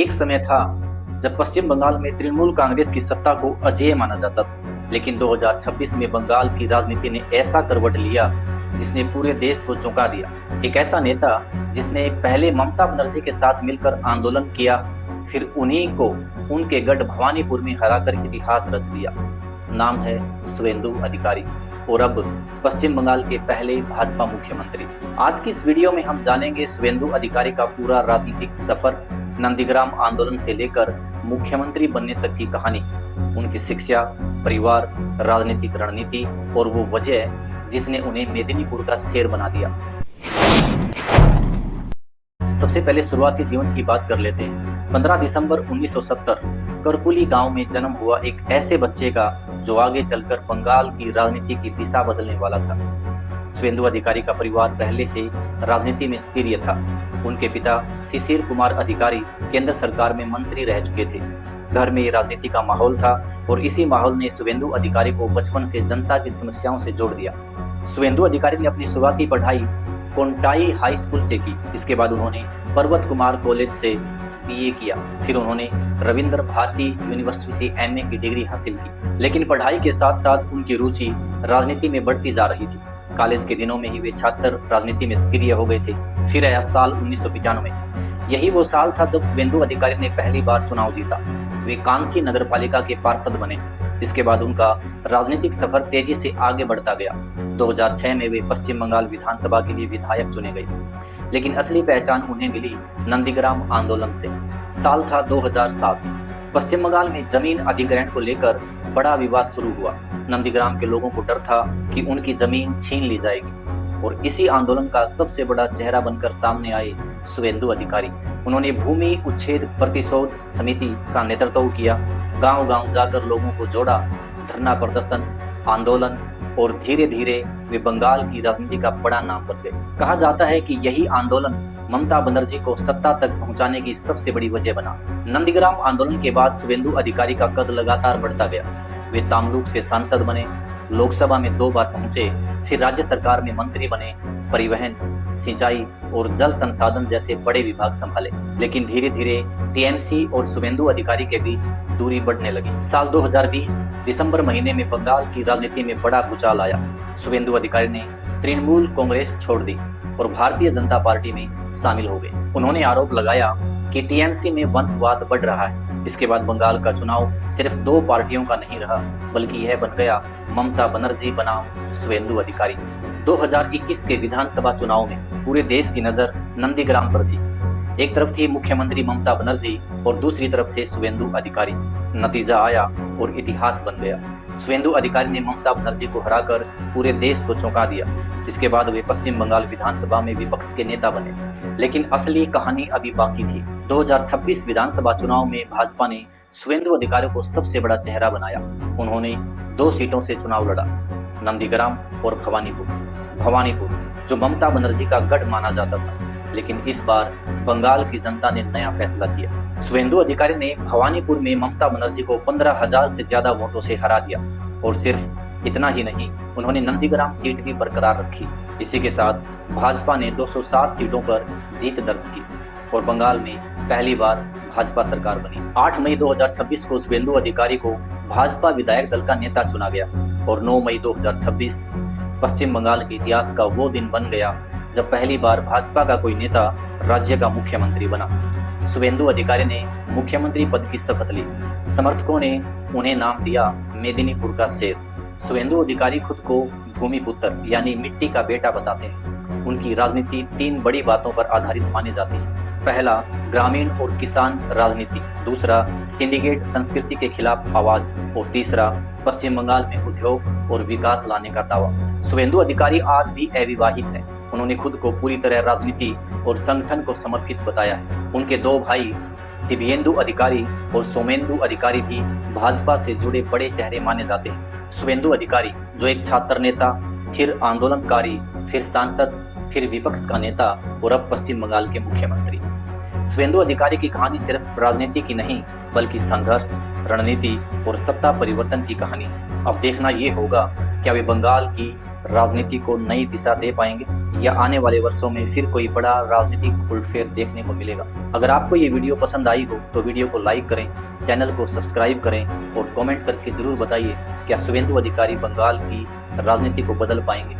एक समय था जब पश्चिम बंगाल में तृणमूल कांग्रेस की सत्ता को अजेय माना जाता था, लेकिन 2026 में बंगाल की राजनीति ने ऐसा करवट लिया जिसने पूरे देश को चौंका दिया। एक ऐसा नेता जिसने पहले ममता बनर्जी के साथ मिलकर आंदोलन किया, फिर उन्हीं को उनके गढ़ भवानीपुर में हराकर इतिहास रच दिया। नाम है शुवेंदु अधिकारी और अब पश्चिम बंगाल के पहले भाजपा मुख्यमंत्री। आज की इस वीडियो में हम जानेंगे शुवेंदु अधिकारी का पूरा राजनीतिक सफर, नंदीग्राम आंदोलन से लेकर मुख्यमंत्री बनने तक की कहानी, उनकी शिक्षा, परिवार, राजनीतिक रणनीति और वो वजह जिसने उन्हें मेदिनीपुर का शेर बना दिया। सबसे पहले शुरुआती जीवन की बात कर लेते हैं। 15 दिसंबर 1970 करकुली गांव में जन्म हुआ एक ऐसे बच्चे का जो आगे चलकर बंगाल की राजनीति की दिशा बदलने वाला था। शुवेंदु अधिकारी का परिवार पहले से राजनीति में सक्रिय था। उनके पिता शिशिर कुमार अधिकारी केंद्र सरकार में मंत्री रह चुके थे। घर में राजनीति का माहौल था और इसी माहौल ने शुवेंदु अधिकारी को बचपन से जनता की समस्याओं से जोड़ दिया। शुवेंदु अधिकारी ने अपनी शुरुआती पढ़ाई कोंटाई हाई स्कूल से की। इसके बाद उन्होंने पर्वत कुमार कॉलेज से बीए किया। फिर उन्होंने रविंद्र भारती यूनिवर्सिटी से एमए की डिग्री हासिल की। लेकिन पढ़ाई के साथ साथ उनकी रुचि राजनीति में बढ़ती जा रही थी। कॉलेज के दिनों में ही वे छात्र राजनीति में सक्रिय हो गए थे। फिर आया साल 1995। यही वो साल था जब शुवेंदु अधिकारी ने पहली बार चुनाव जीता। वे कांथी नगर पालिका के पार्षद बने। इसके बाद उनका राजनीतिक सफर तेजी से आगे बढ़ता गया। 2006 में वे पश्चिम बंगाल विधानसभा के लिए विधायक चुने गए, लेकिन असली पहचान उन्हें मिली नंदीग्राम आंदोलन से। साल था 2007। पश्चिम बंगाल में जमीन अधिग्रहण को लेकर बड़ा विवाद शुरू हुआ। नंदीग्राम के लोगों को डर था कि उनकी जमीन छीन ली जाएगी और इसी आंदोलन का सबसे बड़ा चेहरा बनकर सामने आए शुवेंदु अधिकारी। उन्होंने भूमि उच्छेद प्रतिशोध समिति का नेतृत्व किया, गांव-गांव जाकर लोगों को जोड़ा, धरना प्रदर्शन, आंदोलन और धीरे धीरे वे बंगाल की राजनीति का बड़ा नाम बन गए। कहा जाता है कि यही आंदोलन ममता बनर्जी को सत्ता तक पहुंचाने की सबसे बड़ी वजह बना। नंदीग्राम आंदोलन के बाद शुवेंदु अधिकारी का कद लगातार बढ़ता गया। वे तामलुक से सांसद बने, लोकसभा में 2 बार पहुंचे, फिर राज्य सरकार में मंत्री बने, परिवहन, सिंचाई और जल संसाधन जैसे बड़े विभाग संभाले। लेकिन धीरे धीरे टीएमसी और शुवेंदु अधिकारी के बीच दूरी बढ़ने लगी। साल 2020 दिसंबर महीने में बंगाल की राजनीति में बड़ा भूचाल आया। शुवेंदु अधिकारी ने तृणमूल कांग्रेस छोड़ दी और भारतीय जनता पार्टी में शामिल हो गए। उन्होंने आरोप लगाया कि टीएमसी में वंशवाद बढ़ रहा है। इसके बाद बंगाल का चुनाव सिर्फ 2 पार्टियों का नहीं रहा, बल्कि यह बन गया ममता बनर्जी बनाम शुवेंदु अधिकारी। 2021 के विधानसभा चुनाव में पूरे देश की नजर नंदीग्राम पर थी। एक तरफ थी मुख्यमंत्री ममता बनर्जी और दूसरी तरफ थे शुवेंदु अधिकारी। नतीजा आया और इतिहास बन गया। शुवेंदु अधिकारी ने ममता बनर्जी को हराकर पूरे देश को चौंका दिया। इसके बाद वे पश्चिम बंगाल विधानसभा में विपक्ष के नेता बने। लेकिन असली कहानी अभी बाकी थी। 2026 विधानसभा चुनाव में भाजपा ने शुवेंदु अधिकारी को सबसे बड़ा चेहरा बनाया। उन्होंने 2 सीटों से चुनाव लड़ा, नंदीग्राम और भवानीपुर, जो ममता बनर्जी का गढ़ माना जाता था। लेकिन इस बार बंगाल की जनता ने नया फैसला किया। शुवेंदु अधिकारी ने भवानीपुर में ममता बनर्जी को 15,000 से ज्यादा वोटों से हरा दिया और सिर्फ इतना ही नहीं, उन्होंने नंदीग्राम सीट भी बरकरार रखी। इसी के साथ भाजपा ने 207 सीटों पर जीत दर्ज की और बंगाल में पहली बार भाजपा सरकार बनी। 8 मई 2026 को शुवेंदु अधिकारी को भाजपा विधायक दल का नेता चुना गया और 9 मई 2026 पश्चिम बंगाल के इतिहास का वो दिन बन गया जब पहली बार भाजपा का कोई नेता राज्य का मुख्यमंत्री बना। शुवेंदु अधिकारी ने मुख्यमंत्री पद की शपथ ली। समर्थकों ने उन्हें नाम दिया मेदिनीपुर का शेर। शुवेंदु अधिकारी खुद को भूमिपुत्र यानी मिट्टी का बेटा बताते हैं। उनकी राजनीति 3 बड़ी बातों पर आधारित मानी जाती है। पहला, ग्रामीण और किसान राजनीति। दूसरा, सिंडिकेट संस्कृति के खिलाफ आवाज। और तीसरा, पश्चिम बंगाल में उद्योग और विकास लाने का दावा। शुवेंदु अधिकारी आज भी अविवाहित हैं। उन्होंने खुद को पूरी तरह राजनीति और संगठन को समर्पित बताया है। उनके 2 भाई दिव्येंदु अधिकारी और सोमेंदु अधिकारी भी भाजपा से जुड़े बड़े चेहरे माने जाते हैं। शुवेंदु अधिकारी, जो एक छात्र नेता, फिर आंदोलनकारी, फिर सांसद, फिर विपक्ष का नेता और अब पश्चिम बंगाल के मुख्यमंत्री। शुवेंदु अधिकारी की कहानी सिर्फ राजनीति की नहीं, बल्कि संघर्ष, रणनीति और सत्ता परिवर्तन की कहानी है। अब देखना ये होगा क्या वे बंगाल की राजनीति को नई दिशा दे पाएंगे, या आने वाले वर्षों में फिर कोई बड़ा राजनीतिक उलटफेर देखने को मिलेगा। अगर आपको ये वीडियो पसंद आई हो तो वीडियो को लाइक करें, चैनल को सब्सक्राइब करें और कमेंट करके जरूर बताइए क्या शुभेंदु अधिकारी बंगाल की राजनीति को बदल पाएंगे।